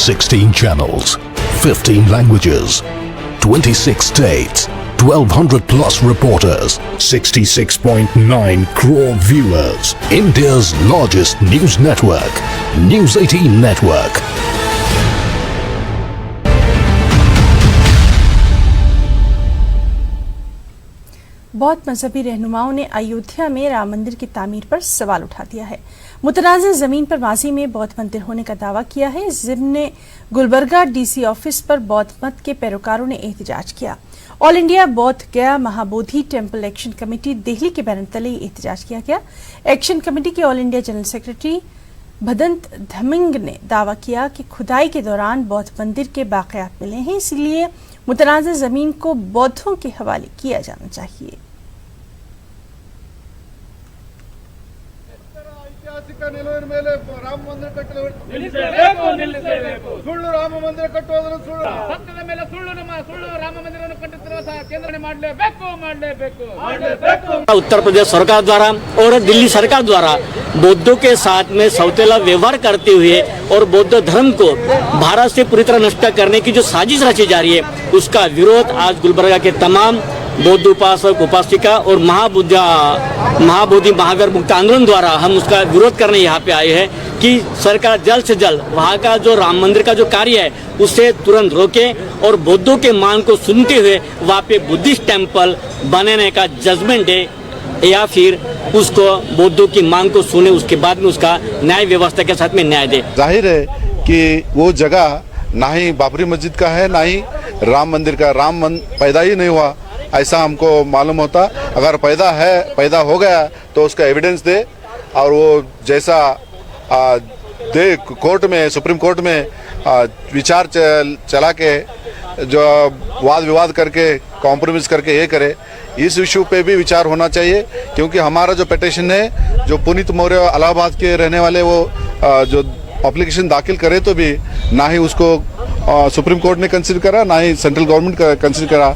16 channels, 15 languages, 26 states, 1200 plus reporters, 66.9 crore viewers. India's largest news network, News 18 Network. बौद्ध मजहबी रहनुमाओं ने अयोध्या में राम मंदिर की तामीर पर सवाल उठा दिया है। मुतनाज़ जमीन पर माजी में बौद्ध मंदिर होने का दावा किया है। ज़िमने गुलबर्गा डीसी ऑफिस पर बौद्ध मत के पैरोकारों ने एहतजाज किया। ऑल इंडिया बौद्ध गया Mahabodhi temple action committee Delhi के बैनर तले एहतजाज किया गया। एक्शन कमेटी के all India general secretary Bhadant धमिंग ने दावा किया कि खुदाई के दौरान बौद्ध मंदिर के बाक़ियात मिले हैं, इसलिए मुतनाज़ जमीन को बौद्धों के हवाले किया जाना चाहिए। ರಾಮ ಮಂದಿರ ಸುಳ್ಳು ರಾಮ ಮಂದಿರ ಕಟ್ಟುವುದನ್ನು ಸುಳ್ಳು ಸತ್ಯದ ಮೇಲೆ ಸುಳ್ಳು ನಮ್ಮ ಸುಳ್ಳು ರಾಮ ಮಂದಿರವನ್ನು ಕಟ್ಟುತ್ತಿರುವ ಕೇಂದ್ರ ಮಾಡಲೇಬೇಕು। उत्तर प्रदेश सरकार द्वारा और दिल्ली सरकार द्वारा बौद्धों के साथ में सौतेला व्यवहार करते हुए और बौद्ध धर्म को भारत से पूरी तरह नष्ट करने की जो साजिश रची जा रही है, उसका विरोध आज गुलबर्गा के तमाम बौद्ध उपासक उपासिका और महाबोधि महावीर मुक्त आंदोलन द्वारा हम उसका विरोध करने यहाँ पे आए हैं कि सरकार जल्द से जल्द वहाँ का जो राम मंदिर का जो कार्य है उसे तुरंत रोके और बौद्धों के मांग को सुनते हुए वहाँ पे बुद्धिस्ट टेम्पल बनाने का जजमेंट दे या फिर उसको बौद्धों की मांग को सुने, उसके बाद में उसका न्याय व्यवस्था के साथ में न्याय दे। जाहिर है कि वो जगह ना ही बाबरी मस्जिद का है ना ही राम मंदिर का। पैदा ही नहीं हुआ ऐसा हमको मालूम होता। अगर पैदा हो गया तो उसका एविडेंस दे और वो जैसा दे कोर्ट में, सुप्रीम कोर्ट में विचार चला के जो वाद विवाद करके कॉम्प्रोमाइज करके ये करे। इस इशू पे भी विचार होना चाहिए, क्योंकि हमारा जो पिटीशन है, जो पुनीत मौर्य इलाहाबाद के रहने वाले वो जो एप्लीकेशन दाखिल करे तो भी ना ही उसको सुप्रीम कोर्ट ने कंसिडर करा, ना ही सेंट्रल गवर्नमेंट कंसिडर करा।